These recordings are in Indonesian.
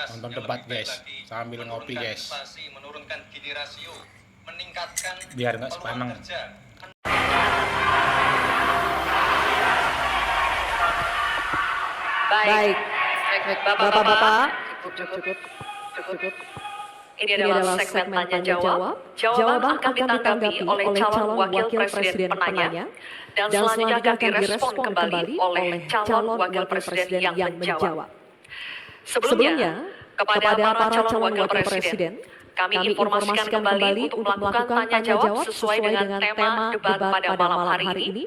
Nonton debat guys, sambil ngopi guys, menurunkan Gini rasio, meningkatkan biar nggak sepaneng. Baik, Bapak-bapak, cukup. Ini adalah segmen tanya jawab. Jawaban akan ditanggapi oleh calon wakil presiden penanya, dan selanjutnya akan direspon kembali oleh calon wakil presiden yang menjawab. Sebelumnya, kepada para calon wakil presiden, kami informasikan kembali untuk melakukan tanya jawab sesuai dengan tema debat pada malam hari ini,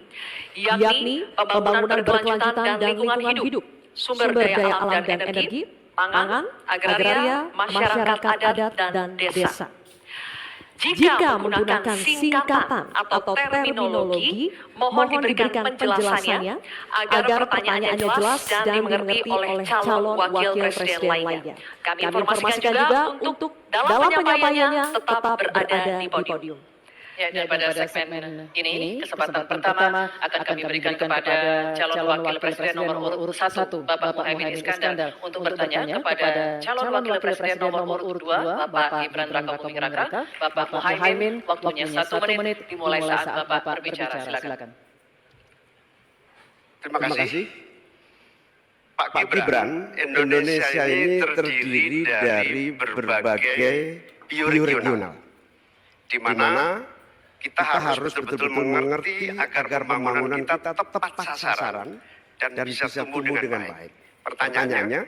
yakni pembangunan berkelanjutan dan lingkungan hidup, sumber daya alam dan energi, pangan, agraria, masyarakat adat, dan desa. Jika menggunakan singkatan atau terminologi, mohon diberikan penjelasannya agar pertanyaannya jelas dan dimengerti oleh calon wakil presiden lainnya. Kami informasikan juga untuk dalam penyampaiannya tetap berada di podium. Ya, dan pada segmen ini, kesempatan pertama akan kami berikan kepada calon wakil presiden nomor urut 1, Bapak Muhaimin Iskandar, untuk bertanya kepada calon wakil presiden nomor urut 2, Bapak Gibran Rakabuming Raka. Bapak Muhaimin, waktunya 1 menit dimulai saat Bapak berbicara. Silakan. Terima kasih. Pak Gibran, Indonesia ini terdiri dari berbagai bioregional, di mana kita harus betul-betul mengerti agar pembangunan kita tepat sasaran dan bisa tumbuh dengan baik. Pertanyaannya,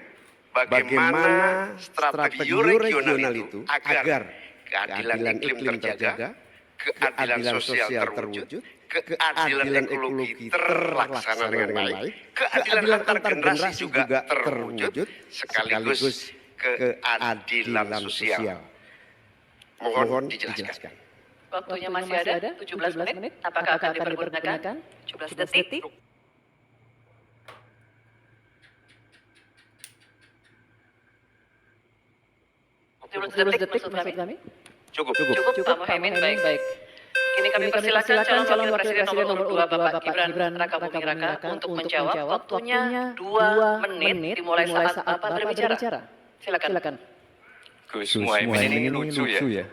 bagaimana strategi bioregional itu agar keadilan iklim terjaga, keadilan sosial terwujud, keadilan ekologi terlaksana dengan baik, keadilan antar generasi juga terwujud, sekaligus keadilan sosial. Mohon dijelaskan. Waktunya masih ada 17 menit. Apakah akan dipergunakan 17 detik? Detik maksud kami? Cukup. Pak Muhaimin, baik. Kini kami persilakan calon wakil presiden nomor 2, Bapak Gibran Rakabuming Raka, untuk menjawab. Waktunya 2 menit dimulai saat Bapak berbicara. Silakan. Gus Muhaimin ini lucu ya.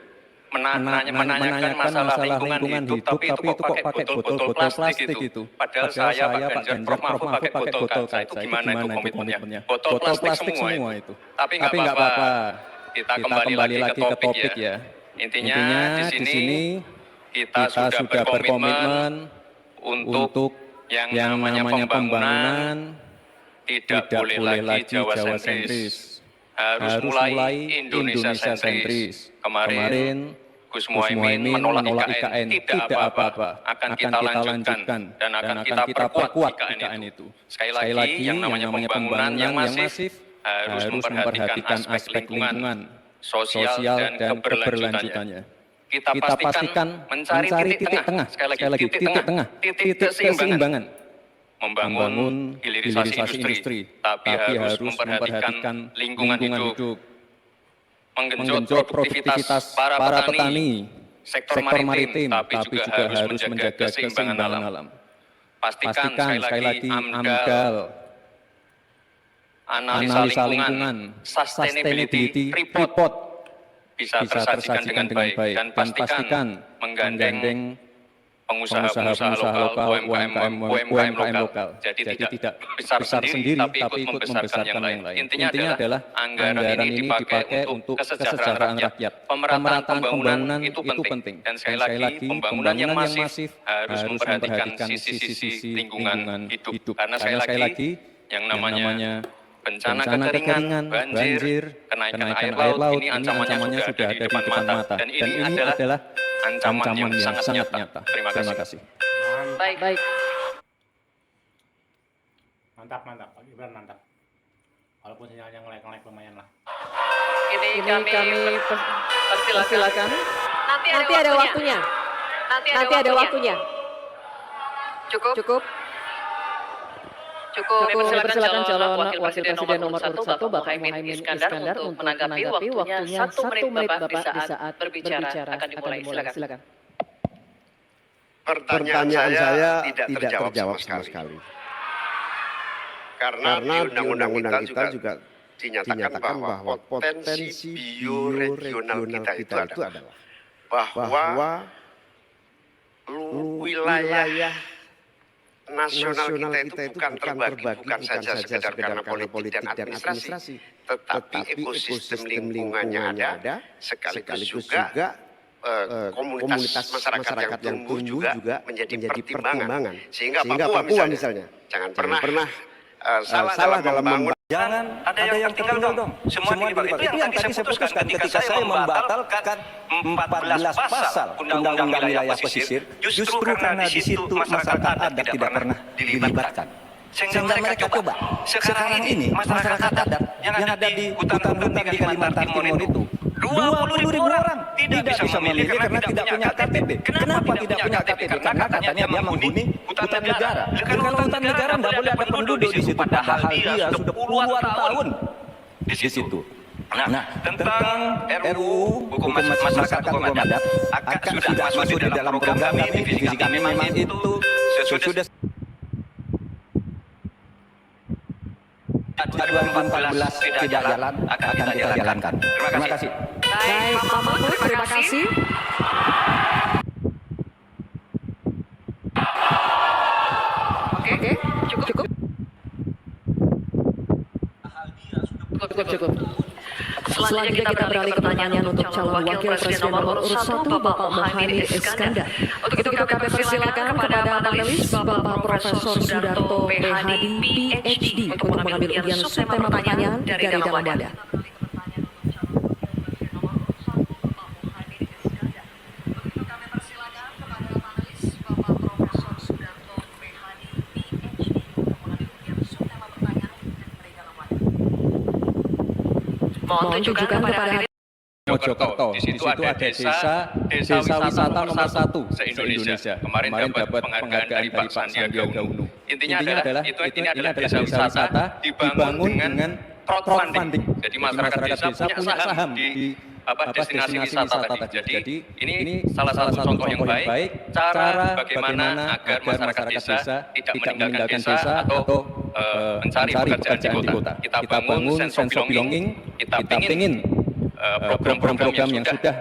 Menanyakan masalah lingkungan hidup, tapi itu kok pakai botol-botol plastik itu. Padahal saya, Pak Ganjar, Prof Mahfud pakai botol kaca. Itu gimana itu komitmennya? Botol plastik semua itu. Tapi nggak apa-apa. Kita kembali lagi ke topik ya. Intinya di sini kita sudah berkomitmen untuk yang namanya pembangunan tidak boleh lagi Jawa sentris. Harus mulai Indonesia sentris. Kemarin Gus Muhaimin menolak IKN, tidak apa-apa, akan kita lanjutkan dan akan kita perkuat IKN itu. Sekali lagi, yang namanya pembangunan yang masif harus memperhatikan aspek lingkungan, sosial dan keberlanjutannya. Kita pastikan mencari titik tengah, sekali lagi titik tengah, titik keseimbangan. Membangun hilirisasi industri, tapi harus memperhatikan lingkungan hidup. Menggenjot produktivitas para petani, sektor maritim, tapi juga harus menjaga keseimbangan alam. Pastikan sekali lagi AMDAL, analisa lingkungan, sustainability report bisa tersajikan dengan baik, dan pastikan menggandeng pengusaha-pengusaha lokal, UMKM lokal. Jadi tidak besar sendiri, tapi ikut membesarkan yang lain. Intinya adalah anggaran ini dipakai untuk kesejahteraan rakyat. Pemerataan pembangunan itu penting. Dan sekali lagi, pembangunan yang masif harus memperhatikan sisi-sisi lingkungan hidup. Karena sekali lagi, yang namanya bencana kekeringan, banjir, kenaikan air laut, ini ancamannya sudah ada di depan mata. Dan ini adalah ancaman yang sangat nyata. Terima kasih. Baik. Mantap, Pak Gibran mantap. Walaupun sinyalnya ngelek lumayan lah. Ini kami persilakan. Nanti ada waktunya. Cukup. Kami persilakan calon wakil presiden nomor urut 1, Bapak Muhaimin Iskandar, untuk menanggapi. Waktunya 1 menit Bapak di saat berbicara akan dimulai. Silakan. Pertanyaan saya tidak terjawab sama sekali. Karena di undang-undang kita juga dinyatakan bahwa potensi bioregional kita itu adalah bahwa wilayah nasional kita itu bukan terbagi bukan saja sekedar karena politik dan administrasi, tetapi ekosistem lingkungannya ada, sekaligus juga komunitas masyarakat yang tumbuh juga menjadi pertimbangan. Sehingga Papua misalnya, jangan pernah salah dalam membangun. Jangan ada yang tinggal dong. Semua dilipat. Itu yang tadi saya putuskan ketika saya membatalkan 14 pasal Undang-Undang Wilayah Pesisir, justru karena di situ masyarakat adat tidak pernah dilibatkan. Sehingga mereka coba sekarang ini masyarakat adat yang ada di hutan-hutan di Kalimantan Timur itu 20.000 orang tidak bisa memilih karena tidak punya KTP. Kenapa tidak punya KTP? Karena katanya dia menghuni hutan negara. Kalau hutan negara tidak boleh ada penduduk di situ. Padahal dia sudah puluhan tahun di situ. Nah, tentang RUU hukum masyarakat hukum adat akan sudah masuk di dalam program kami, divisi kami memang itu sudah 2014 tidak jalan akan kita jalankan. Terima kasih. Baik, Pak Mahfud, terima kasih. Oke, cukup. Cukup. Selanjutnya kita beralih ke pertanyaan untuk calon wakil presiden nomor urut 1 Bapak Muhaimin Iskandar. Untuk itu kami persilakan kepada panelis Bapak Profesor Sudarto PhD PhD untuk mengambil ujian subtema pertanyaan dari dalam wadah. Mohon tunjukkan kepada Mojokerto. Di situ ada desa wisata nomor 1 se-Indonesia. Kemarin dapat penghargaan dari Pak Sandiaga Uno. Intinya adalah ini adalah desa wisata dibangun dengan crowdfunding. Jadi masyarakat desa punya saham di destinasi wisata tadi. Jadi ini salah satu contoh yang baik cara bagaimana agar masyarakat desa tidak meninggalkan desa atau mencari pekerjaan di kota. Kita bangun sense of belonging, kita ingin program-program yang sudah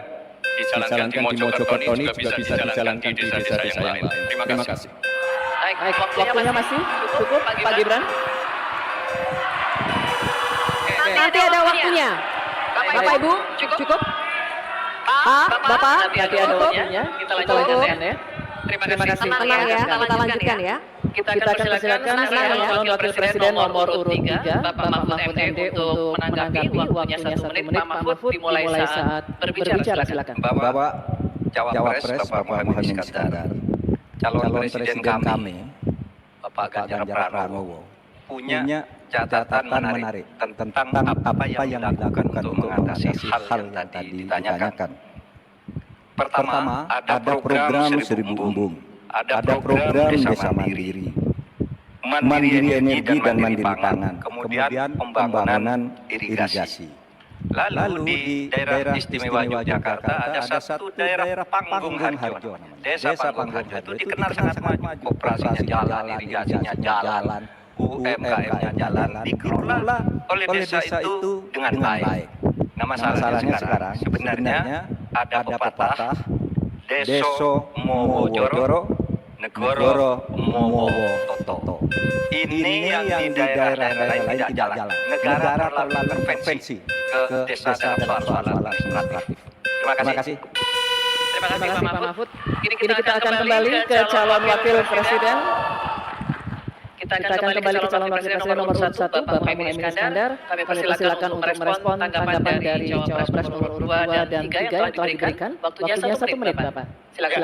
dijalankan di Mojokerto ini juga bisa dijalankan di desa-desa yang lain. Terima kasih. Baik, waktunya masih cukup, Pak Gibran. nanti ada waktunya. Bapak Ibu, cukup? Pak, Bapak, Nanti ada waktunya. Kita lanjutkan ya. Terima kasih. tenang ya, kita lanjutkan ya. Kita akan persilakan calon wakil presiden nomor urut 3, Bapak Mahfud MD untuk menanggapi waktunya 1 menit. Pak Mahfud dimulai saat berbicara, silakan. Bapak Cawapres Bapak Muhaimin Iskandar, calon presiden kami, Bapak Ganjar Pranowo, punya catatan menarik tentang apa yang dilakukan untuk mengatasi hal yang tadi ditanyakan. Pertama, ada program 1000 Embung, ada program Desa Mandiri, Mandiri Energi dan Mandiri Pangan, kemudian pembangunan irigasi. Lalu di daerah istimewa Yogyakarta ada satu daerah Panggung Harjo, Desa Panggung Harjo itu dikenal sangat maju, koperasinya jalan, irigasinya jalan, UMKM-nya jalan, dikelola oleh desa itu dengan baik. Nah, masalahnya sekarang sebenarnya ada pepatah Deso Mowojoro, Negoro Mowototo. Ini yang di daerah lain tidak jalan. Negara terlalu intervensi ke desa dalam soal-soal administratif. Terima kasih. Terima kasih Pak Mahfud. Kini kita akan kembali ke calon wakil presiden. Kita akan kembali ke calon wakil presiden nomor 1, Bapak Muhaimin Iskandar. Kami persilakan untuk merespon tanggapan dari Cawapres nomor 2 dan 3 yang telah diberikan. Waktunya 1 menit, Bapak. Silakan.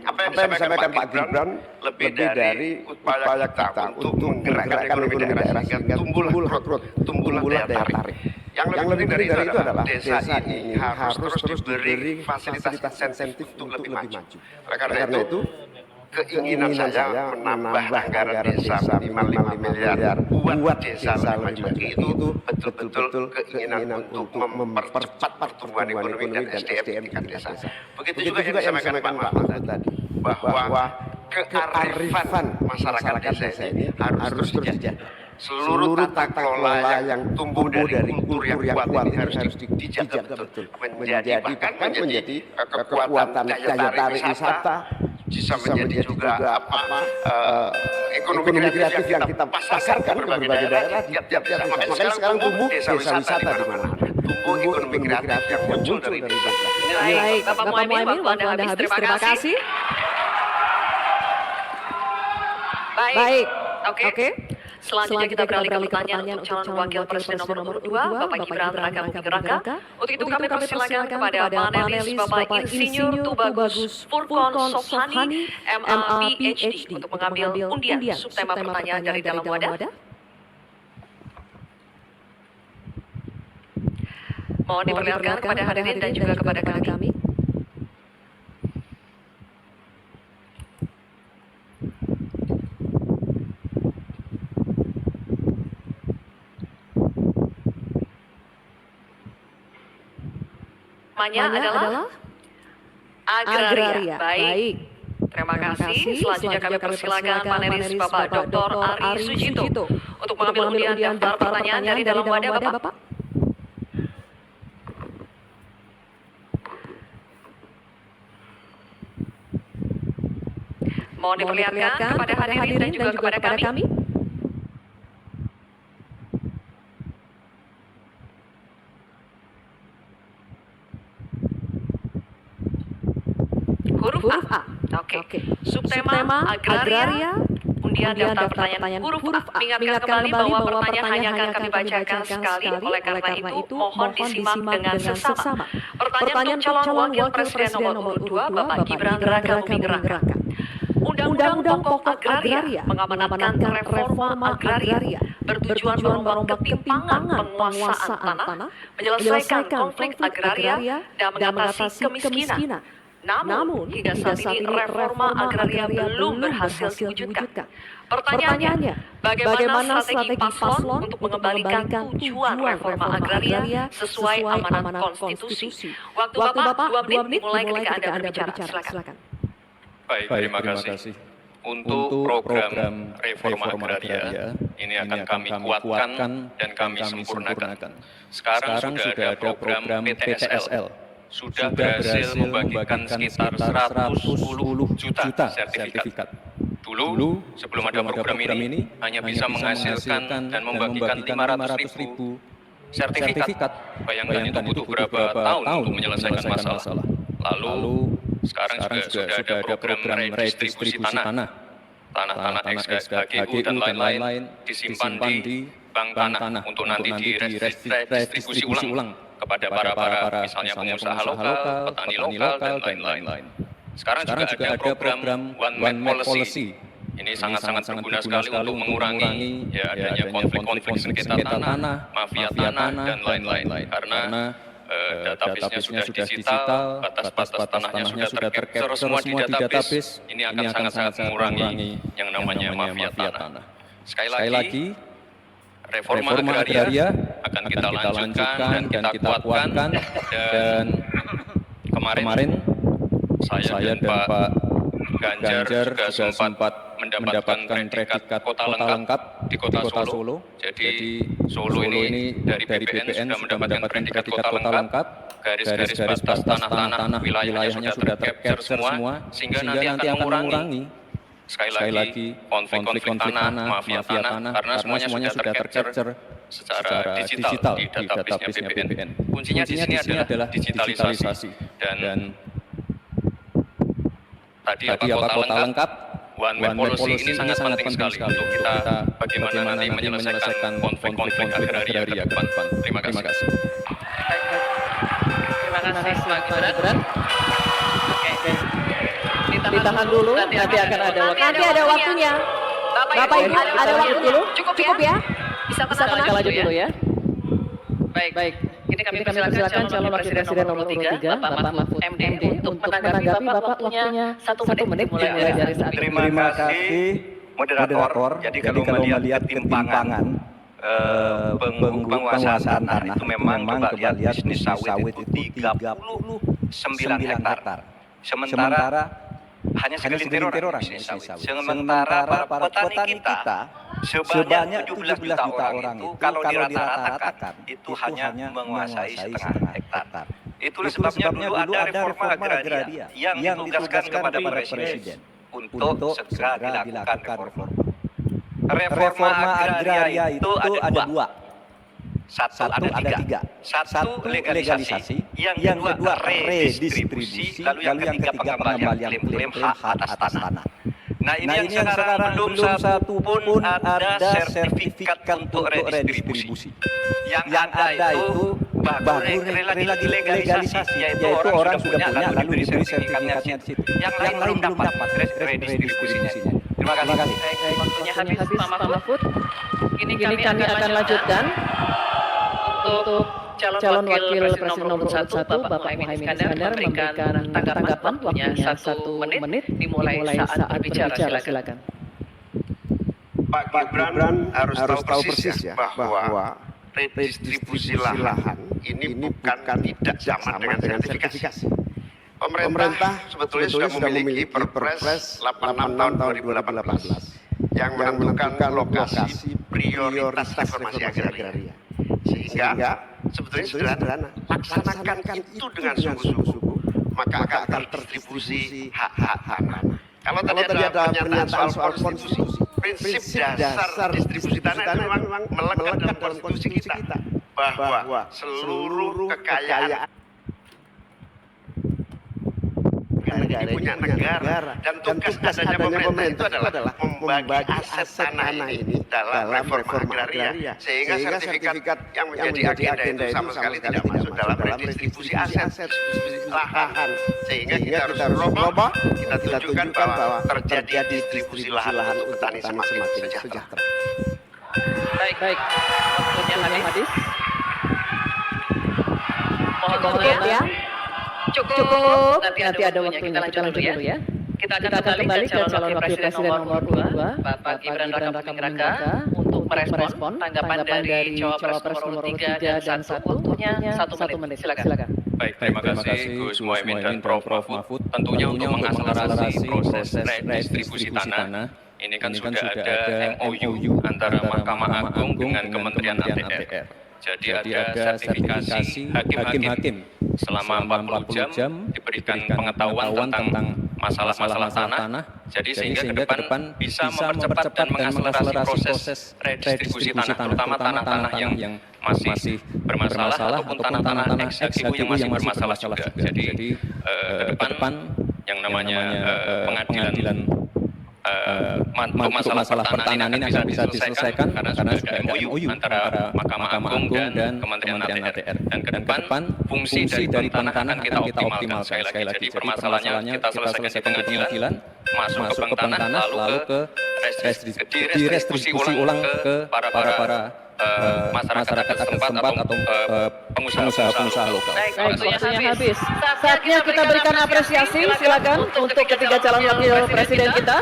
Apa yang disampaikan Pak Gibran lebih dari upaya kita untuk menggerakkan ekonomi daerah sehingga tumbuhlah daya tarik. Yang lebih dari itu adalah desa ini harus terus diberi fasilitas insentif untuk lebih maju. Karena itu keinginan saya menambah anggaran desa minimal 5 miliar buat desa lebih maju itu betul-betul keinginan untuk mempercepat pertumbuhan ekonomi dan SDM di tingkat desa. Begitu juga yang disampaikan Pak Mahfud tadi bahwa kearifan masyarakat desa ini harus terus dijaga. seluruh tata kelola yang tumbuh dari kultur yang kuat ini harus dijaga betul, menjadi bahkan menjadi kekuatan daya tarik wisata, bisa menjadi juga ekonomi kreatif yang kita pasarkan ke berbagai daerah di tiap desa. Makanya sekarang tumbuh desa wisata di mana-mana, tumbuh ekonomi kreatif yang muncul dari desa. Baik, Bapak Muhaimin, waktu Anda habis. Terima kasih. Baik, oke. Selanjutnya kita beralih ke pertanyaan untuk calon wakil presiden nomor 2, Bapak Gibran Raka Buming Raka. Untuk itu kami persilakan kepada panelis Bapak Insinyur Tubagus Furkon Sofhani, MA PhD, untuk mengambil undian subtema pertanyaan dari dalam wadah. Mohon diperlihatkan kepada hadirin dan juga kepada kami. Namanya adalah agraria. Baik. Terima kasih. Selanjutnya kami persilakan panelis Bapak Dr. Ari Sujito untuk mengambil undian daftar pertanyaan dari dalam wadah, Bapak. Mohon diperlihatkan kepada hadirin dan juga kepada kami. Huruf A. Oke. Subtema agraria. Undian daftar pertanyaan huruf A. Mengingatkan kembali bahwa pertanyaan hanya akan kami bacakan sekali. Oleh karena itu, mohon disimak dengan sesama. Pertanyaan untuk calon wakil presiden nomor 2, Bapak Gibran Raka Buming Raka. Undang-undang pokok agraria mengamanatkan reforma agraria bertujuan merombak ketimpangan penguasaan tanah, menyelesaikan konflik agraria, dan mengatasi kemiskinan. Namun, hingga saat ini reforma agraria belum berhasil diwujudkan. Pertanyaannya, bagaimana strategi paslon untuk mengembalikan tujuan reforma agraria sesuai amanat konstitusi? Waktu Bapak 2 menit mulai ketika Anda berbicara. Silakan. Baik, terima kasih. Untuk program reforma agraria ini akan kami kuatkan dan kami sempurnakan. Sekarang sudah ada program PTSL. Sudah berhasil membagikan sekitar 110 juta sertifikat. Dulu, sebelum ada program ini, hanya bisa menghasilkan dan membagikan 500.000 sertifikat. Bayangkan itu butuh berapa tahun untuk menyelesaikan masalah. Lalu, sekarang juga sudah ada program redistribusi tanah. Tanah-tanah HGU dan lain-lain disimpan di bank tanah untuk nanti diredistribusi ulang kepada para misalnya pengusaha lokal, petani lokal, dan lain-lain. Sekarang juga ada program One Map Policy. Ini sangat-sangat berguna sekali untuk mengurangi adanya konflik-konflik sengketa tanah, mafia tanah, dan lain-lain. Karena database-nya sudah digital, batas-batas tanahnya sudah tercapture semua di database. Ini akan sangat-sangat mengurangi yang namanya mafia tanah. Sekali lagi, reforma agraria akan kita lanjutkan dan kita kuatkan. Dan kemarin saya dan Pak Ganjar juga sempat mendapatkan predikat kota lengkap di kota Solo. Jadi Solo ini dari BPN sudah mendapatkan predikat kota lengkap. Garis-garis batas tanah-tanah wilayahnya sudah tercapture semua, sehingga nanti akan mengurangi sekali lagi konflik tanah, mafia tanah, karena semuanya sudah tercapture secara digital di database-nya BPN. Kuncinya di sini adalah digitalisasi. Dan tadi apa kota lengkap, One Map Policy ini sangat penting sekali untuk kita bagaimana nanti menyelesaikan konflik-konflik agraria ke depan. Terima kasih. Terima kasih Pak Gibran. Oke. Ditahan dulu, nanti akan ada waktu. Nanti ada waktunya. Bapak Ibu, ada waktu dulu. Cukup ya? Bisa kita lanjut dulu ya. Baik. Ini kami persilakan calon wakil presiden nomor 3, Bapak Mahfud MD, untuk menanggapi Bapak waktunya 1 menit mulai dari saat ini. Terima kasih moderator. Jadi kalau melihat ketimpangan penguasaan tanah itu memang coba lihat bisnis sawit itu 39 hektar. Sementara hanya segelintir orang bisnis sawit. Sementara para petani kita Sebanyak 17 juta orang itu kalau dirata-ratakan itu hanya menguasai setengah hektar. Itulah sebabnya dulu ada reforma agraria yang ditugaskan kepada Presiden untuk segera dilakukan reforma. Reforma agraria itu ada dua. Satu ada tiga. Satu legalisasi, yang kedua redistribusi, lalu yang ketiga pengembalian klaim hak atas tanah. Nah ini yang sekarang belum satu pun ada sertifikat untuk redistribusi. Yang ada itu baru legalisasi, yaitu orang sudah punya lalu diberi sertifikatnya di situ. Yang lain belum dapat redistribusinya. Terima kasih. Waktunya habis Pak Mahfud. Kini kami akan lanjutkan untuk calon wakil presiden nomor 1 Bapak Muhaimin Iskandar memberikan tanggapan waktunya 1 menit dimulai saat berbicara. Silakan. Pak Gibran harus tahu persis ya bahwa redistribusi lahan ini bukan tidak sama dengan sertifikasi. Pemerintah sebetulnya sudah memiliki Perpres 86 tahun 2018 yang menentukan lokasi prioritas reformasi agraria. Sehingga sebetulnya sederhana, laksanakan itu dengan sungguh-sungguh, maka akan terdistribusi hak-hak tanah. Kalau tadi ada pernyataan soal konstitusi, prinsip dasar distribusi tanah itu memang melekat dalam konstitusi kita bahwa seluruh kekayaan negara ini punya negara, dan tugas adanya pemerintah itu adalah membagi aset tanah ini dalam reforma agraria, sehingga sertifikat yang menjadi agenda itu sama sekali tidak masuk dalam redistribusi aset lahan, sehingga kita harus berubah, kita tunjukkan bahwa terjadi distribusi lahan untuk petani semakin sejahtera. Baik. Waktunya habis. Cukup ya. Cukup. Nanti ada waktunya. Kita lanjut dulu ya. Kita akan kembali ke calon wakil presiden nomor 2, Bapak Gibran Rakabuming Raka, untuk merespon tanggapan dari cawapres nomor 3 dan 1. Waktunya 1 menit. Silakan. Baik, terima kasih Gus Muhaimin dan Prof Mahfud. Tentunya untuk mengakselerasi proses redistribusi tanah, ini kan sudah ada MOU antara Mahkamah Agung dengan Kementerian ATR. Jadi ada sertifikasi hakim-hakim selama 40 jam diberikan pengetahuan tentang masalah-masalah tanah. Jadi sehingga ke depan bisa mempercepat dan mengakselerasi proses redistribusi tanah, terutama tanah-tanah yang masih bermasalah ataupun tanah-tanah ex-hakimu yang masih bermasalah juga. Jadi ke depan yang namanya pengadilan untuk masalah pertanahan ini akan bisa diselesaikan karena sudah ada MOU antara Mahkamah Agung dan Kementerian ATR. Dan ke depan fungsi dari penahanan kita optimalkan sekali lagi. Jadi permasalahannya kita selesaikan di pengadilan, masuk ke pengtahanan, lalu ke direstribusi ulang ke para masyarakat setempat atau pengusaha lokal. Baik, waktunya habis. Saatnya kita berikan apresiasi, silakan untuk ketiga calon wakil presiden kita.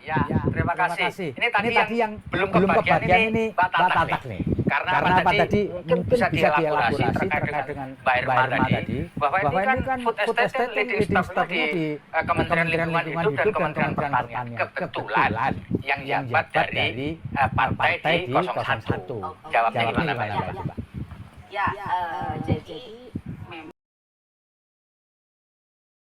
Ya, terima kasih. Ini tadi yang belum kebagian ini Batak nih. Karena apa tadi mungkin bisa dielaborasi terkait dengan Mbak Irma tadi, bahwa ini kan food estate leading staff di Kementerian Lingkungan Hidup dan Kementerian Pertanian. Kebetulan yang jabat dari partai di 01. Jawabnya gimana Mbak? Ya, jadi